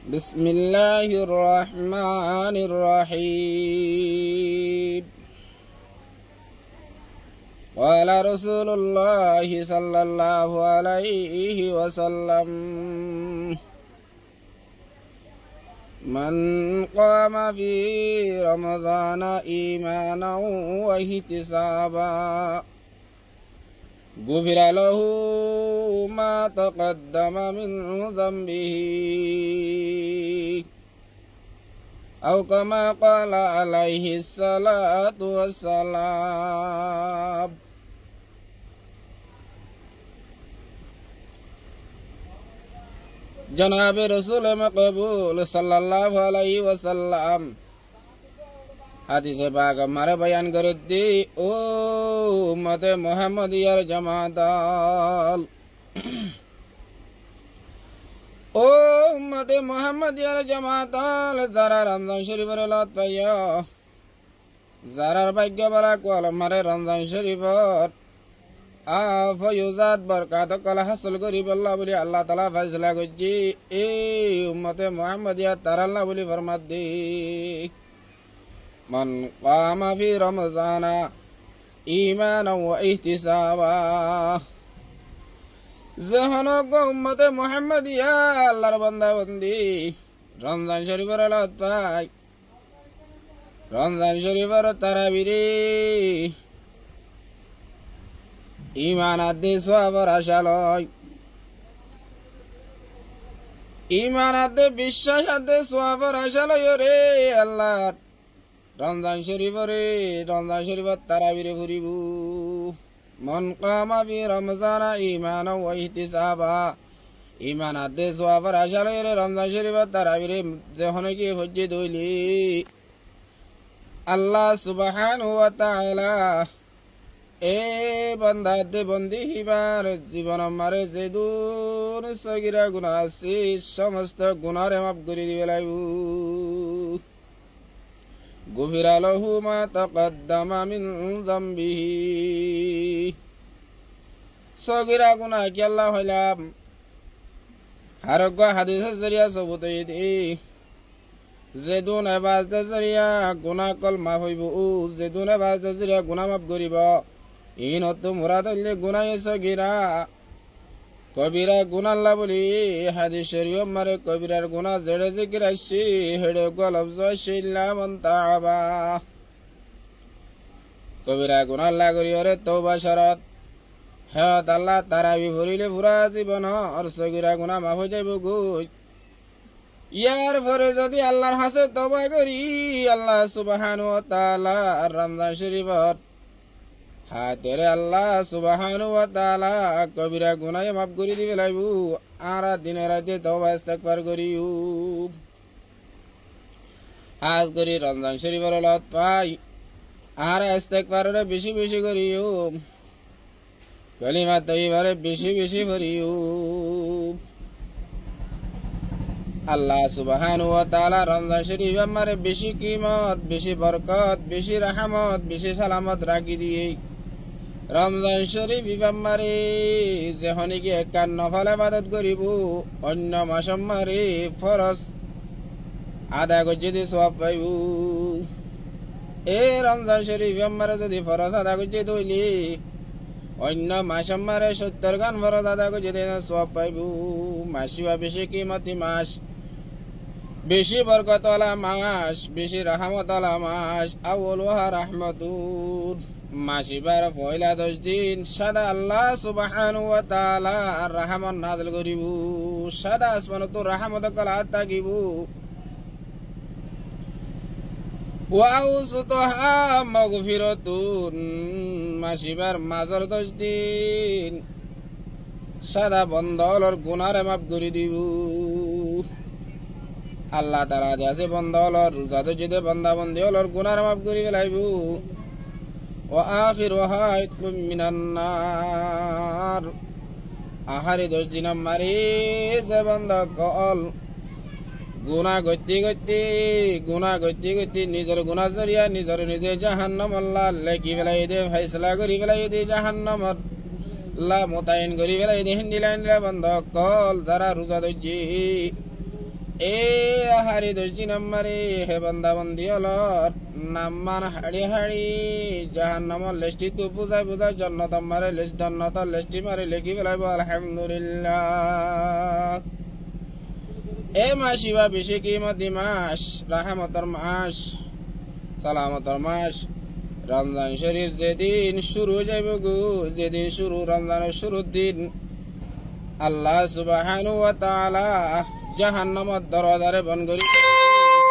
بسم الله الرحمن الرحيم. قال رسول الله صلى الله عليه وسلم: من قام في رمضان إيمانا واحتسابا غفر له ما تقدم من ذنبه، أو كما قال عليه الصلاة والسلام. जनाब रसूल मकबूल सल्लल्लाहु अलैहि वसल्लम हादीसे पाक हमारे बयान करते ओ उम्मत मुहम्मदियार जमादाल ओ उम्मत मुहम्मदियार जमादाल যারা রমজান শরীফের লত পাইয়া যারার ভাগ্য বলা কোয়াল মারে রমজান শরীফর ফয়ুজাত বরকাত কল হাসিল করিব আল্লাহ বলি আল্লাহ তাআলা ফয়সালা করছি এই উম্মতে মুহাম্মদিয়া তার আল্লাহ বলি ফরমাত দে মান কামা ফি রমজানা ঈমানান ওয়া ইহতিসাবা জাহানক উম্মতে মুহাম্মদিয়া আল্লাহর বান্দা বান্দি রমজান শরীফের লত পাই রমজান শরীফের তারাবিরে ইমান আদে সওয়াবের আশা লয় ইমান আদে বিশ্বাস আদে সওয়াবের আশা লয় রে আল্লাহ রমজান শরীফের তারাবিরে ফুরিব মন কামা ফি রমজানা ঈমানান ওয়া ইহতিসাবা ইমান আদে সওয়াবের আশা লয় রে রমজান শরীফের তারাবিরে যখন কি হজ্জে দইলি আল্লাহ সুবহানাহু ওয়া তাআলা এ বন্দা দে বন্দি হিবার জীবন মারে যে দূর সগিরা গুনাহ আছে সমস্ত গুনাহরে মাফ করে দিবে লাইব গুফিরা লাহু মা তাকদ্দামা মিন যামবিহি সগিরা গুনাহ কি আল্লাহ হইলাম হারগ হাদিসের জরিয়া সবুত হইতে যে দুন ইবাদতের জরিয়া গুনাহ কল মাফ হইব যে দুন ইবাদতের জরিয়া গুনাহ মাফ করিব ইনত মুরাদ হইলে গুনাহ সগীরা কবিরা গুনাহ আল্লাহ বলি হাদিস শরীফ মারে কবিরার গুনাহ জেড়ে জিকির আসছে হেড়ে গলবজ শিল্লা মান তাবা কবিরা গুনাহ আল্লাহ করি ওরে তওবা শরত হেত আল্লাহ তারাবি ভরিলে পুরা জীবন আর সগীরা গুনাহ মাফ হয়ে যাইব গো ইয়ার পরে যদি আল্লাহর হাসে তওবা করি আল্লাহ সুবহানাহু ওয়া তাআলা রমজান শরীফত হাতেরে আল্লাহ সুবহানাহু ওয়া তাআলা কবিরা গুনাহ মাফ করে দিবে লাইব আর দিনে রাতে তওবা ইস্তিগফার করিও আজ করি রমজান শরীফের লত পাই আর ইস্তিগফারে বেশি বেশি করিও কালিমা তাইয়্যিবারে বেশি বেশি পড়িও আল্লাহ সুবহানাহু ওয়া তাআলা রমজান শরীফ আমারে বেশি কিমত বেশি বরকত বেশি রহমত বেশি সালামত রাখি দিয়ে রমজান শরীফ আমারে যেহনি কি একান নফল ইবাদত করিব অন্য মাস আমারে ফরজ আদা করে যদি সওয়াব পাইব এই রমজান শরীফ আমারে যদি ফরজ আদা করে দইলি অন্য মাস আমারে 70 গান ফরজ আদা করে যদি সওয়াব পাইব মাসিবা বেশি কিমতি মাস বেশি বরকত ওয়ালা মাস বেশি রহমত ওয়ালা মাস আউয়ালুহা রাহমাতুন মাসিবার পয়লা 10 দিন সাদা আল্লাহ সুবহানাহু ওয়া তাআলা রহমত নাযিল করিব সাদা আসমানতো রহমত কলা তাকিব ওয়া আউসতুহা মাগফিরাতুন মাসিবার মাজর 10 দিন সাদা বন্দলর গুনাহরে মাফ করে দিব আল্লাহ তাআলা দেশে বন্দলর রোজা যদি বান্দা বন্দি হলর গুনাহ মাফ করে লাইব ওয়া আখিরুহা ইতকুম মিনান নার আহারে 10 দিন মারি যে বান্দা কল গুনাহ করতে করতে নিজের গুনাহ জরিয়া নিজে জাহান্নাম আল্লাহ লেখি ফেলাই দে ফয়সালা করি ফেলাই দে জাহান্নামত লা মোতায়েন করি ফেলাই দে হিন্দিলা বন্ধ কল যারা রোজা ধরছি এ হারি দোষী নাম্বারে হে বান্দা বন্দি অলর নাম্মান হাড়ি হাড়ি জাহান্নামর লিস্টি তু বুঝাই বুঝাই জন্নত মারে লিস্ট জন্নতর লিস্টি মারে লিখি বেলাইব আলহামদুলিল্লাহ। এ মাসি বা বেশি কিমতি মাস, রাহমতর মাস, সালামতর মাস রমজান শরীফ যেদিন শুরু যাইব গো, যেদিন শুরু রমজানের শুরুর দিন আল্লাহ সুবহানাহু ওয়া তাআলা জাহান্নামর দরজারে বন্ধ করি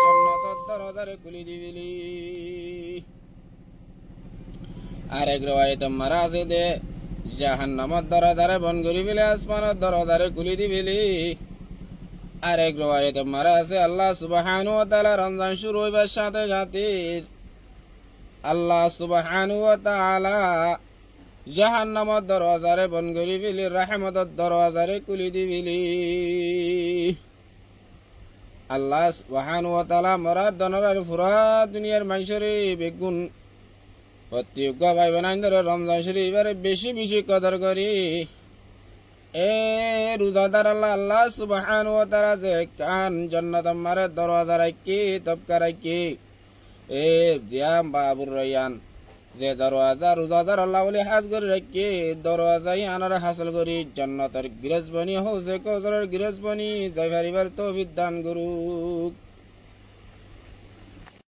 জান্নাতের দরজারে খুলি দিবিলি। আরেক রওয়ায়াতে মারা আছে দে জাহান্নামর দরজারে বন্ধ করি বিলে আসমানের দরজারে খুলি দিবিলি। আরেক রওয়ায়াতে মারা আছে আল্লাহ সুবহানাহু ওয়া তাআলা রমজান শুরু হইবার সাথে সাথে আল্লাহ সুবহানাহু ওয়া তাআলা জাহান্নামর দরজারে বন্ধ করি বিলি, রহমতের দরজারে খুলি দিবিলি। আল্লাহ সুবহানাহু ওয়া তাআলা মরাদ দনরার পুরা দুনিয়ার মানুষের বেগুন প্রত্যেক ভাই বোনাইদের রমজান শরীফের বেশি বেশি কদর করি। এ রোজাদার আল্লাহ সুবহানাহু ওয়া তাআলা যে কান জান্নাত মারে দরজা রাখি তবকা রাখি এ জিয়াম বাবুর রায়ান যে দরওয়াজা রোজাদার আল্লাহ বলে হাজ করে রাখি দরওয়াজাই আনার হাসিল করি জান্নাতের গৃহস্থ বনি হৌসে কৌসরের গৃহস্থ বনি যাই পারিবার তৌফিক দান করুক।